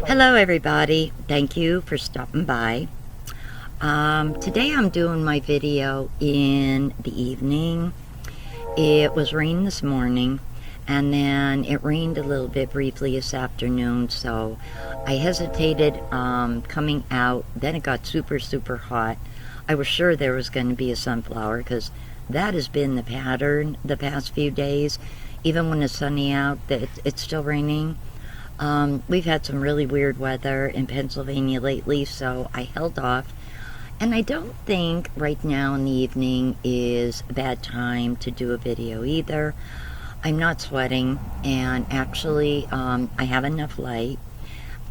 Hello everybody, thank you for stopping by. Today I'm doing my video in the evening. It was raining this morning and then it rained a little bit briefly this afternoon, so I hesitated coming out. Then it got super hot. I was sure there was going to be a sunflower because that has been the pattern the past few days. Even when it's sunny out, it's still raining. We've had some really weird weather in Pennsylvania lately, so I held off. And I don't think right now in the evening is a bad time to do a video either. I'm not sweating, and actually I have enough light.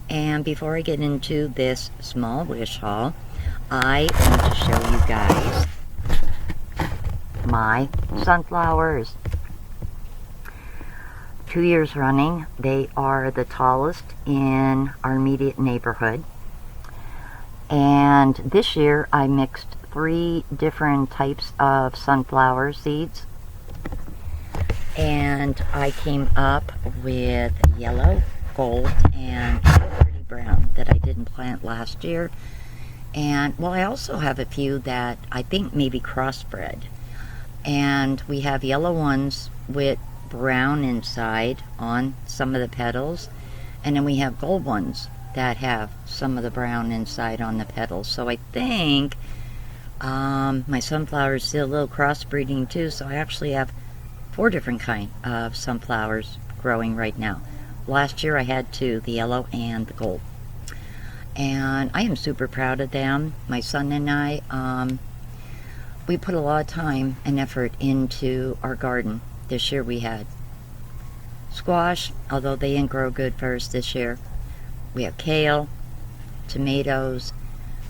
And before I get into this small wish haul, I want to show you guys my sunflowers. 2 years running, they are the tallest in our immediate neighborhood. And this year I mixed 3 different types of sunflower seeds, and I came up with yellow, gold, and pretty brown that I didn't plant last year. And well, I also have a few that I think maybe crossbred, and we have yellow ones with brown inside on some of the petals, and then we have gold ones that have some of the brown inside on the petals. So I think my sunflowers still a little crossbreeding too, so I actually have 4 different kind of sunflowers growing right now. Last year I had 2, the yellow and the gold, and I am super proud of them. My son and I, we put a lot of time and effort into our garden. This year we had squash, although they didn't grow good first this year. We have kale, tomatoes,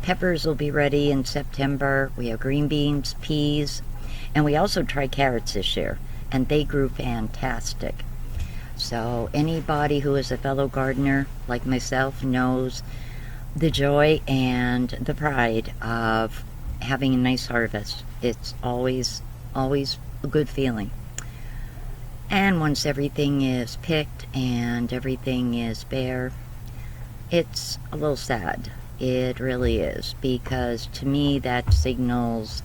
peppers will be ready in September. We have green beans, peas, and we also tried carrots this year, and they grew fantastic. So anybody who is a fellow gardener like myself knows the joy and the pride of having a nice harvest. It's always a good feeling. And once everything is picked and everything is bare, it's a little sad. It really is, because to me that signals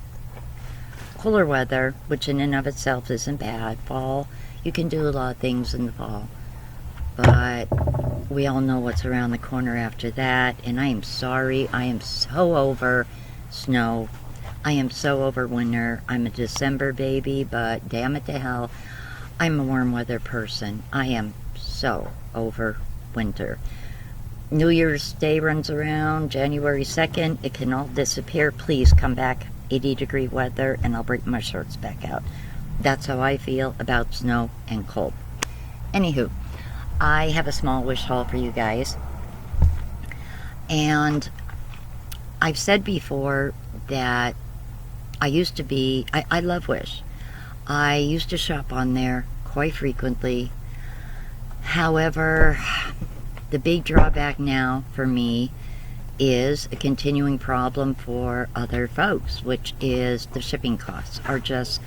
cooler weather, which in and of itself isn't bad. Fall, you can do a lot of things in the fall, but we all know what's around the corner after that. And I am sorry, I am so over snow. I am so over winter. I'm a December baby, but damn it to hell, I'm a warm weather person. I am so over winter. New Year's Day runs around January 2nd. It can all disappear. Please come back 80-degree weather and I'll break my shorts back out. That's how I feel about snow and cold. Anywho, I have a small wish haul for you guys. And I've said before that I used to be, I love Wish. I used to shop on there quite frequently. However, the big drawback now for me is a continuing problem for other folks, which is the shipping costs are just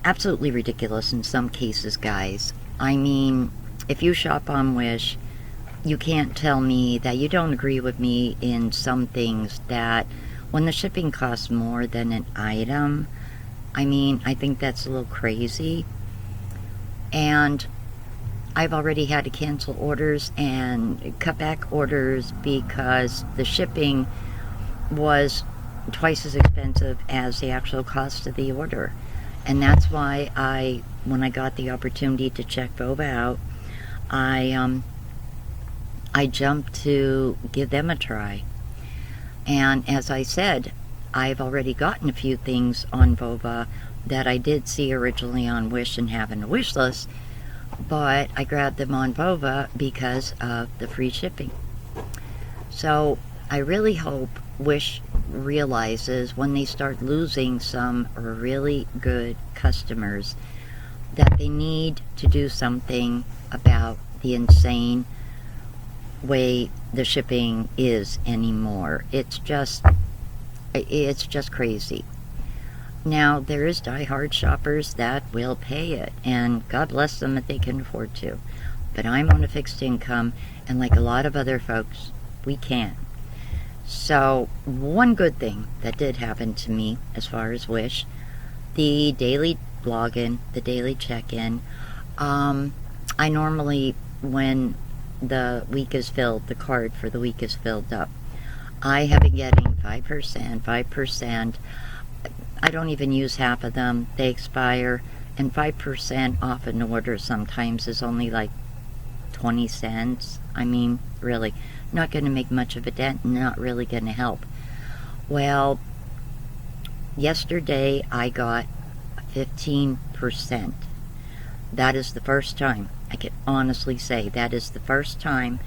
absolutely ridiculous in some cases, guys. I mean, if you shop on Wish, you can't tell me that you don't agree with me in some things, that when the shipping costs more than an item, I mean, I think that's a little crazy. And I've already had to cancel orders and cut back orders because the shipping was twice as expensive as the actual cost of the order. And that's why when I got the opportunity to check Vova out, I jumped to give them a try. And as I said, I've already gotten a few things on Vova that I did see originally on Wish and have in a wish list, but I grabbed them on Vova because of the free shipping. So I really hope Wish realizes when they start losing some really good customers that they need to do something about the insane way the shipping is anymore. It's just crazy. Now, there is die-hard shoppers that will pay it, and God bless them if they can afford to. but I'm on a fixed income, and like a lot of other folks, we can't. So one good thing that did happen to me as far as Wish, the daily login, the daily check-in, I normally, when the week is filled, the card for the week is filled up, I have been getting 5%. I don't even use half of them. They expire, and 5% off an order sometimes is only like 20 cents. I mean, really, not going to make much of a dent, not really going to help. Well, yesterday I got 15%. That is the first time, I can honestly say, that is the first time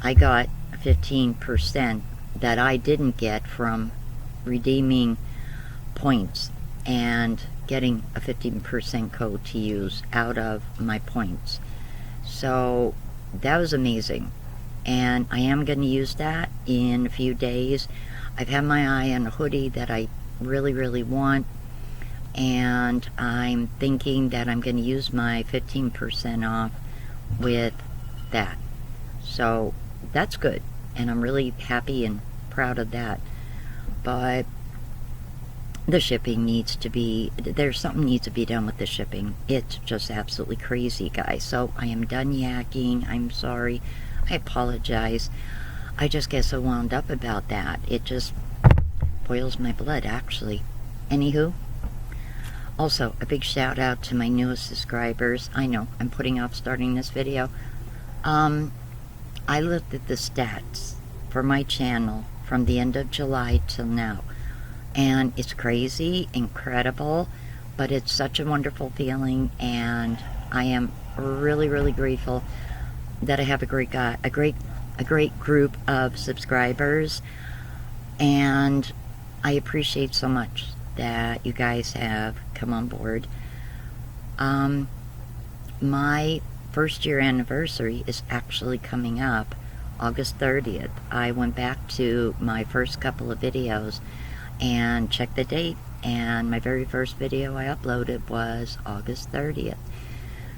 I got 15% that I didn't get from redeeming points and getting a 15% code to use out of my points. So that was amazing, and I am going to use that in a few days. I've had my eye on a hoodie that I really want, and I'm thinking that I'm going to use my 15% off with that. So that's good, and I'm really happy and proud of that. But the shipping needs to be, something needs to be done with the shipping. It's just absolutely crazy, guys. So I am done yakking. I'm sorry. I apologize. I just get so wound up about that. It just boils my blood, actually. Anywho, also a big shout out to my newest subscribers. I know I'm putting off starting this video. I looked at the stats for my channel from the end of July till now, and it's crazy, incredible, but it's such a wonderful feeling, and I am really grateful that I have a great group of subscribers, and I appreciate so much that you guys have come on board. My first year anniversary is actually coming up August 30th. I went back to my first couple of videos and checked the date, and my very first video I uploaded was August 30th.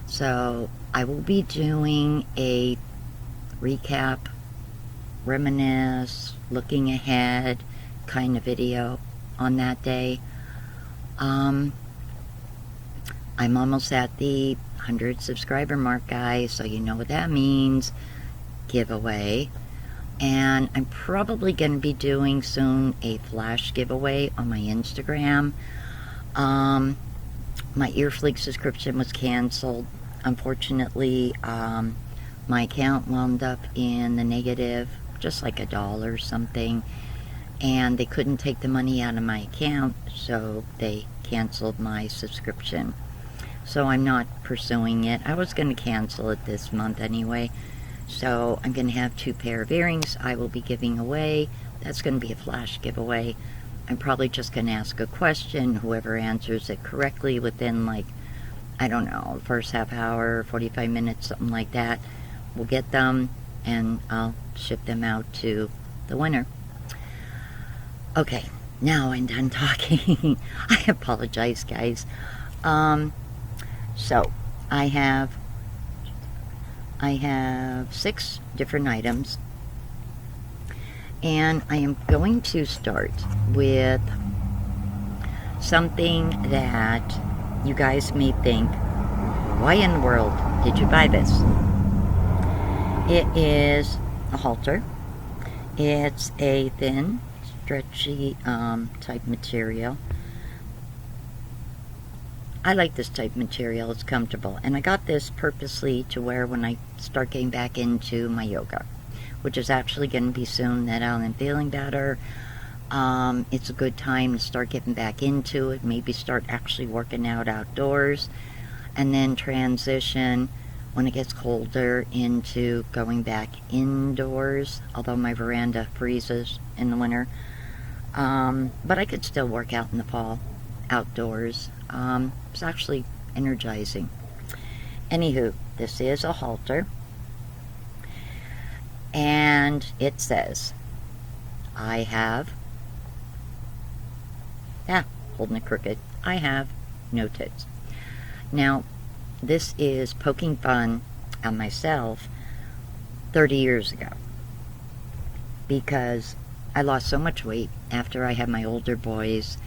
So I will be doing a recap, reminisce, looking ahead kind of video on that day. I'm almost at the 100 subscriber mark, guys, so you know what that means. Giveaway. And I'm probably going to be doing soon a flash giveaway on my Instagram. My Earflix subscription was canceled. Unfortunately, my account wound up in the negative, just like $1 or something, and they couldn't take the money out of my account, so they canceled my subscription. So I'm not pursuing it. I was going to cancel it this month anyway. So I'm going to have 2 pair of earrings I will be giving away. That's going to be a flash giveaway. I'm probably just going to ask a question. Whoever answers it correctly within, like, I don't know, the first half hour, 45 minutes, something like that, will get them, and I'll ship them out to the winner. Okay, now I'm done talking. I apologize, guys. So I have 6 different items, and I am going to start with something that you guys may think, why in the world did you buy this? It is a halter. It's a thin, stretchy type material. I like this type material. It's comfortable, and I got this purposely to wear when I start getting back into my yoga, which is actually going to be soon that I'm feeling better. It's a good time to start getting back into it, maybe start actually working out outdoors, and then transition when it gets colder into going back indoors, although my veranda freezes in the winter. But I could still work out in the fall outdoors. It's actually energizing. Anywho, this is a halter, and it says, I have, holding it crooked, I have no tits. Now, this is poking fun at myself 30 years ago, because I lost so much weight after I had my older boys.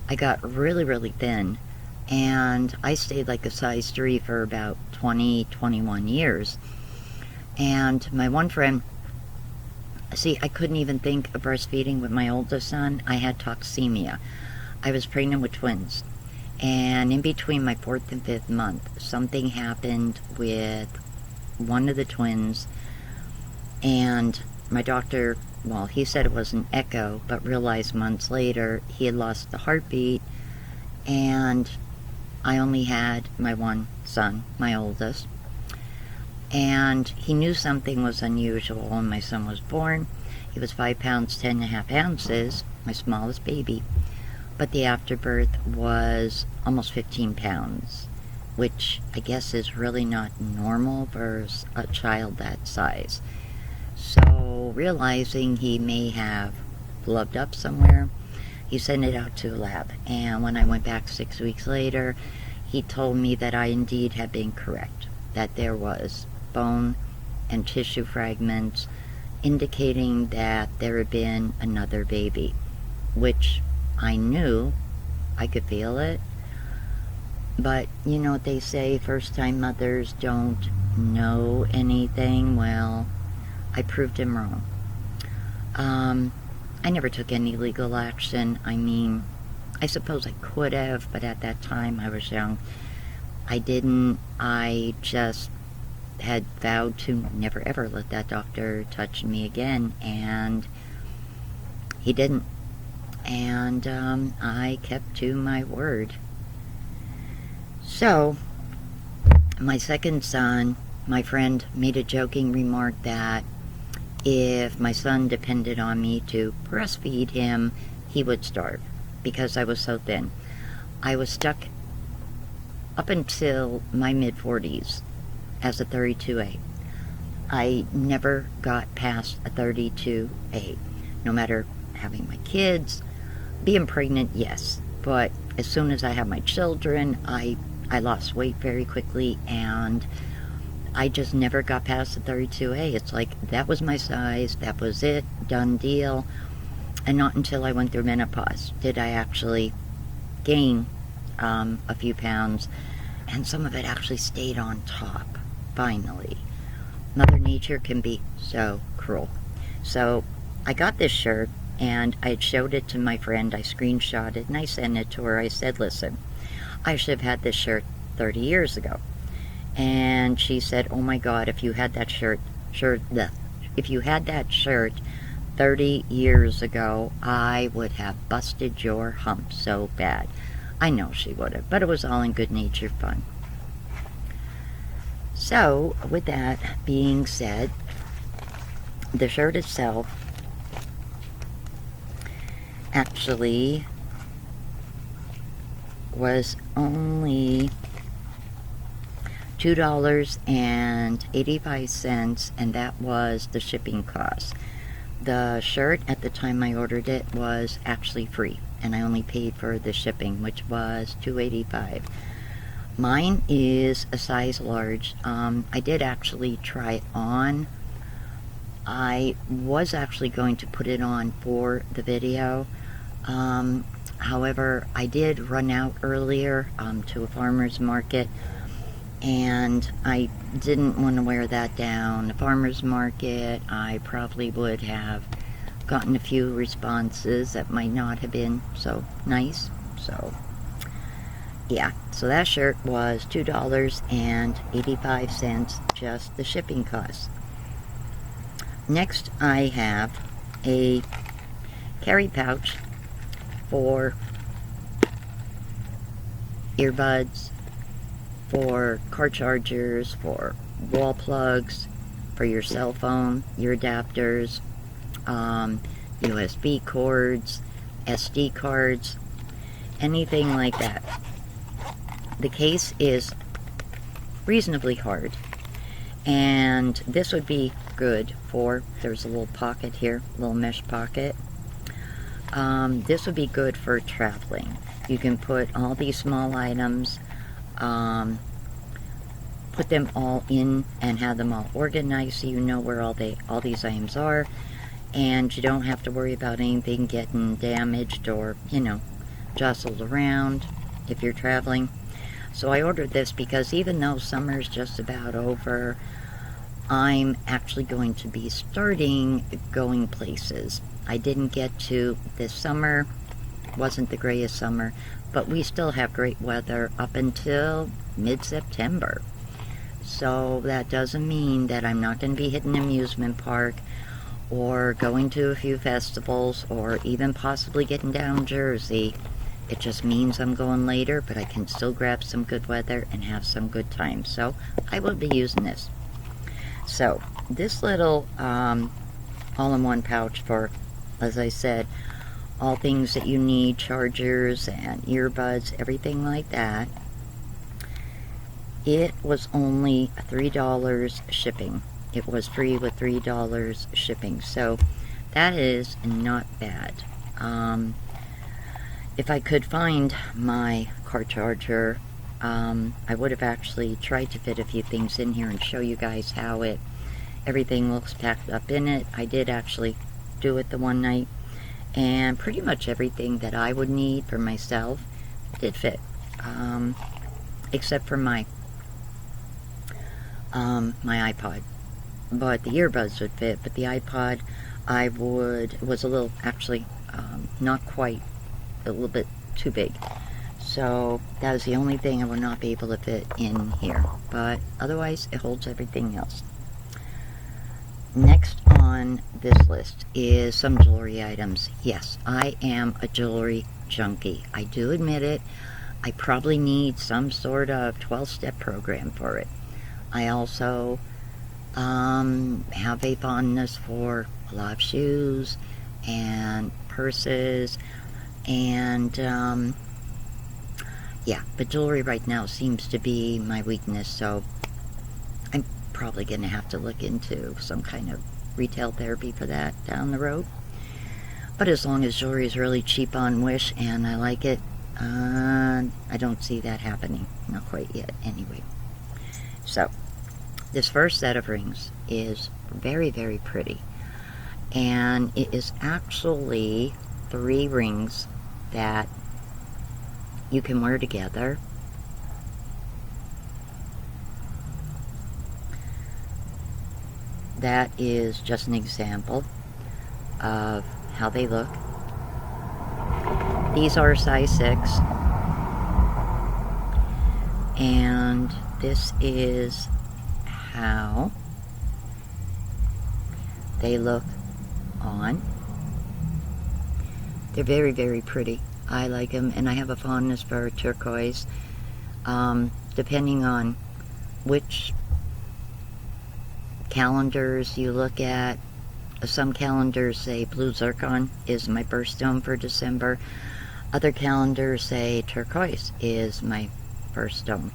I got really, really thin, and I stayed like a size 3 for about 20, 21 years. And my one friend, see, I couldn't even think of breastfeeding with my oldest son. I had toxemia. I was pregnant with twins. And in between my 4th and 5th month, something happened with one of the twins. And my doctor, well, he said it was an echo, but realized months later he had lost the heartbeat. And I only had my one son, my oldest. And he knew something was unusual when my son was born. He was 5 pounds, 10.5 ounces, my smallest baby. But the afterbirth was almost 15 pounds, which I guess is really not normal for a child that size. So realizing he may have gloved up somewhere, he sent it out to a lab. And when I went back 6 weeks later, he told me that I indeed had been correct, that there was bone and tissue fragments indicating that there had been another baby, which I knew. I could feel it. But you know what they say, first time mothers don't know anything. Well, I proved him wrong. I never took any legal action. I mean, I suppose I could have, but at that time I was young. I didn't. I just had vowed to never ever let that doctor touch me again, and he didn't. And I kept to my word. So my second son, my friend made a joking remark that if my son depended on me to breastfeed him, he would starve because I was so thin. I was stuck up until my mid-40s as a 32A. I never got past a 32A, no matter having my kids, being pregnant, yes, but as soon as I had my children, I lost weight very quickly, and I just never got past the 32A. It's like, that was my size, that was it, done deal. And not until I went through menopause did I actually gain a few pounds, and some of it actually stayed on top, finally. Mother Nature can be so cruel. So I got this shirt, and I showed it to my friend. I screenshot it and I sent it to her. I said, listen, I should have had this shirt 30 years ago. And she said, oh my God, if you had that shirt 30 years ago, I would have busted your hump so bad. I know she would have, but it was all in good natured fun. So with that being said, the shirt itself actually was only $2.85, and that was the shipping cost. The shirt at the time I ordered it was actually free, and I only paid for the shipping, which was $2.85. Mine is a size large. I did actually try it on. I was actually going to put it on for the video. However, I did run out earlier to a farmer's market, and I didn't want to wear that down. The farmer's market, I probably would have gotten a few responses that might not have been so nice. So yeah, so that shirt was $2.85, just the shipping cost. Next, I have a carry pouch for earbuds, for car chargers, for wall plugs, for your cell phone, your adapters, USB cords, SD cards, anything like that. The case is reasonably hard, and this would be good for, there's a little pocket here, little mesh pocket. This would be good for traveling. You can put all these small items put them all in and have them all organized so you know where all these items are, and you don't have to worry about anything getting damaged or, you know, jostled around if you're traveling. So I ordered this because even though summer's just about over, I'm actually going to be starting going places. I didn't get to this summer, wasn't the greatest summer, but we still have great weather up until mid-September. So that doesn't mean that I'm not going to be hitting an amusement park or going to a few festivals or even possibly getting down Jersey. It just means I'm going later, but I can still grab some good weather and have some good time. So I will be using this. So this little all-in-one pouch for, as I said, all things that you need, chargers and earbuds, everything like that. It was only $3 shipping. It was free with $3 shipping. So that is not bad. If I could find my car charger, I would have actually tried to fit a few things in here and show you guys how everything looks packed up in it. I did actually do it the one night, and pretty much everything that I would need for myself did fit, except for my iPod. But the earbuds would fit, but the iPod was a little, actually, not quite, a little bit too big. So that was the only thing I would not be able to fit in here. But otherwise, it holds everything else. Next on this list is some jewelry items. Yes, I am a jewelry junkie. I do admit it. I probably need some sort of 12-step program for it. I also have a fondness for a lot of shoes and purses, and yeah, but jewelry right now seems to be my weakness, so I'm probably going to have to look into some kind of retail therapy for that down the road. But as long as jewelry is really cheap on Wish and I like it, I don't see that happening. Not quite yet, anyway. So this first set of rings is very, very pretty. And it is actually 3 rings that you can wear together. That is just an example of how they look. These are size 6. And this is how they look on. They're very, very pretty. I like them, and I have a fondness for turquoise. Depending on which calendars you look at, some calendars say blue zircon is my birthstone for December. Other calendars say turquoise is my birthstone.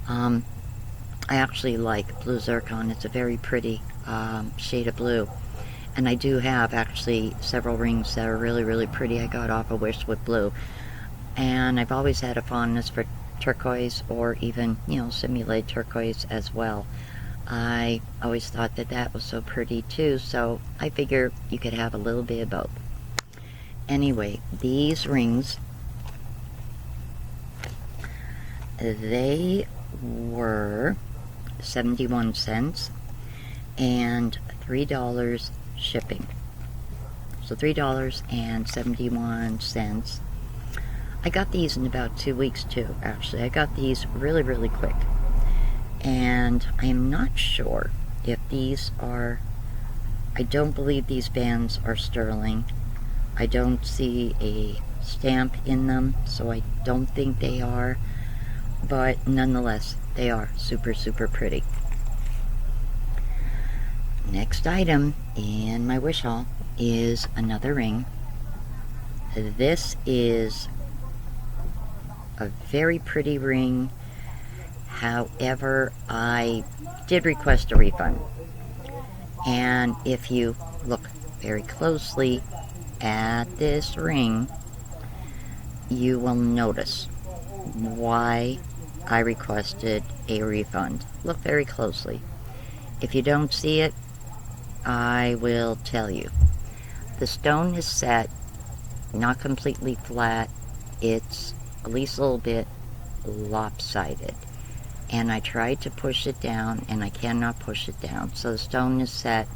I actually like blue zircon. It's a very pretty shade of blue. And I do have actually several rings that are really, really pretty. I got off a Wish with blue. And I've always had a fondness for turquoise, or even, you know, simulated turquoise as well. I always thought that that was so pretty too, so I figure you could have a little bit of both. Anyway, these rings, they were 71 cents and $3 shipping. So $3.71. I got these in about 2 weeks too, actually. I got these really, really quick. And I am not sure if these are, I don't believe these bands are sterling. I don't see a stamp in them, so I don't think they are. But nonetheless, they are super, super pretty. Next item in my wish haul is another ring. This is a very pretty ring. However, I did request a refund. And if you look very closely at this ring, you will notice why I requested a refund. Look very closely. If you don't see it, I will tell you. The stone is set, not completely flat. It's at least a little bit lopsided. And I tried to push it down, and I cannot push it down. So the stone is set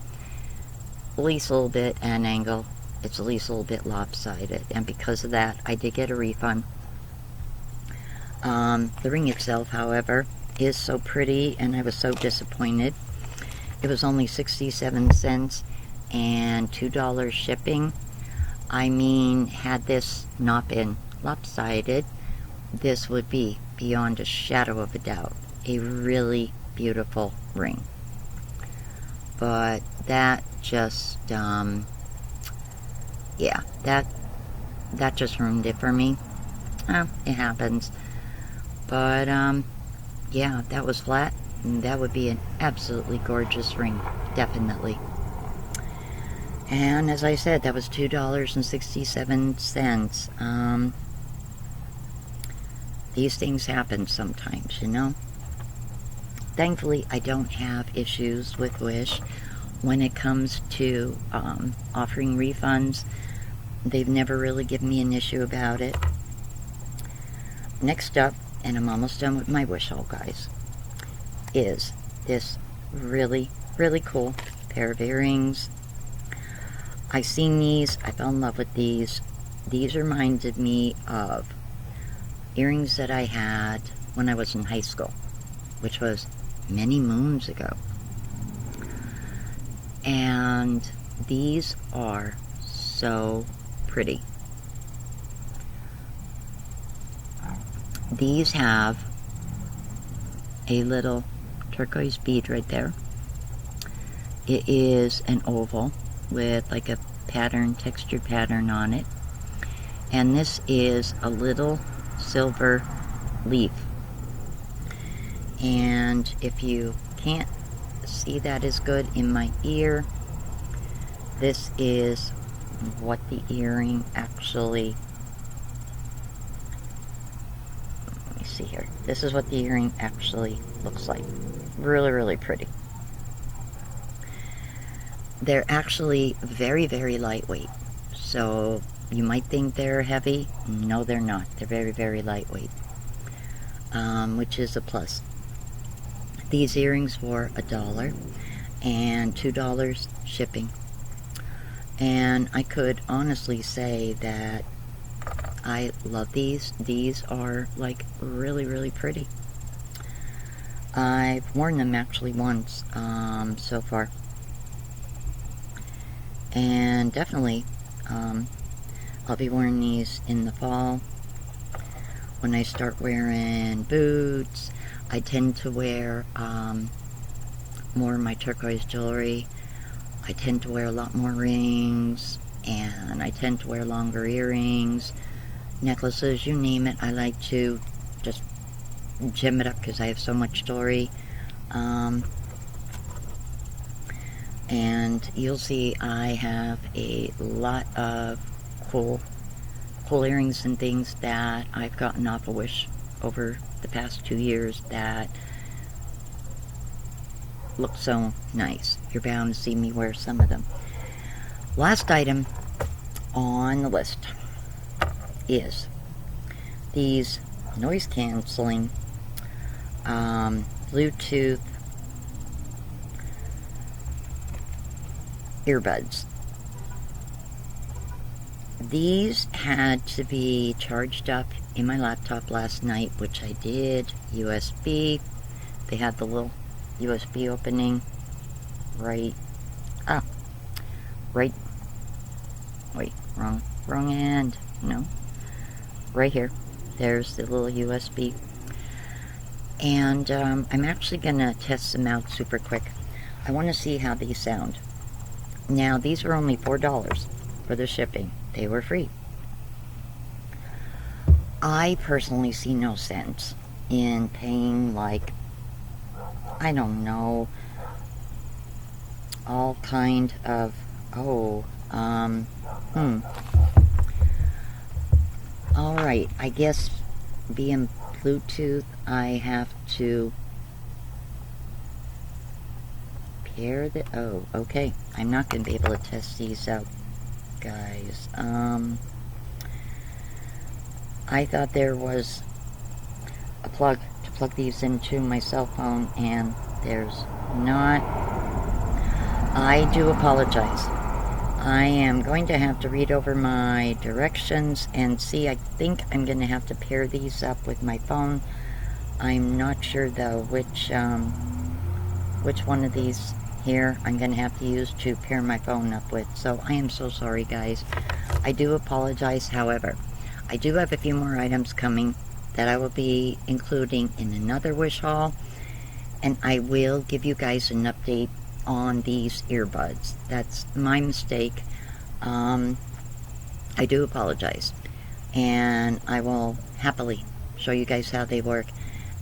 at least a little bit at an angle. It's at least a little bit lopsided. And because of that, I did get a refund. The ring itself, however, is so pretty, and I was so disappointed. It was only 67 cents and $2 shipping. I mean, had this not been lopsided, this would be, beyond a shadow of a doubt, a really beautiful ring. But that just, yeah, that just ruined it for me. It happens. But, yeah, that was flat. And that would be an absolutely gorgeous ring. Definitely. And as I said, that was $2.67. These things happen sometimes, you know. Thankfully, I don't have issues with Wish when it comes to offering refunds. They've never really given me an issue about it. Next up, and I'm almost done with my Wish haul, guys, is this really, really cool pair of earrings. I seen these. I fell in love with these. These reminded me of earrings that I had when I was in high school, which was many moons ago. And these are so pretty. These have a little turquoise bead right there. It is an oval with like a pattern, textured pattern on it. And this is a little silver leaf. And if you can't see that as good in my ear, this is what the earring actually, let me see here. This is what the earring actually looks like. Really, really pretty. They're actually very, very lightweight. So you might think they're heavy. No, they're not. They're very, very lightweight, which is a plus. These earrings were $1 and $2 shipping. And I could honestly say that I love these. These are like really, really pretty. I've worn them actually once so far. And definitely I'll be wearing these in the fall. When I start wearing boots, I tend to wear more of my turquoise jewelry. I tend to wear a lot more rings, and I tend to wear longer earrings, necklaces, you name it. I like to just gem it up because I have so much jewelry. And you'll see I have a lot of cool earrings and things that I've gotten off of Wish over the past 2 years that look so nice. You're bound to see me wear some of them. Last item on the list is these noise canceling Bluetooth earbuds. These had to be charged up in my laptop last night, which I did. USB. They had the little USB opening right wait, wrong end. No, right here. There's the little USB. And I'm actually gonna test them out super quick. I want to see how these sound. Now, these were only $4 for the shipping. They were free. I personally see no sense in paying, like, I don't know, all kind of, alright, I guess being Bluetooth, I have to pair the, oh, okay. I'm not going to be able to test these out, guys. I thought there was a plug to plug these into my cell phone, and there's not. I do apologize. I am going to have to read over my directions and see. I think I'm going to have to pair these up with my phone. I'm not sure though which one of these here I'm going to have to use to pair my phone up with. So I am so sorry, guys. I do apologize. However, I do have a few more items coming that I will be including in another wish haul, and I will give you guys an update on these earbuds. That's my mistake. I do apologize, and I will happily show you guys how they work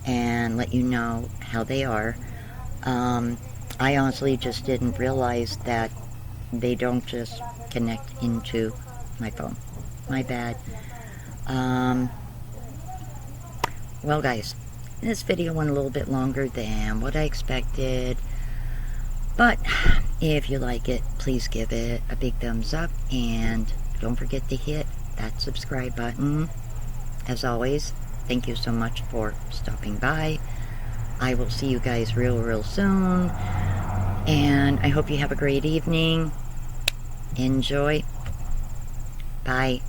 and let you know how they are. I honestly just didn't realize that they don't just connect into my phone. My bad. Well, guys, this video went a little bit longer than what I expected, but if you like it, please give it a big thumbs up, and don't forget to hit that subscribe button. As always, thank you so much for stopping by. I will see you guys real soon, and I hope you have a great evening. Enjoy. Bye.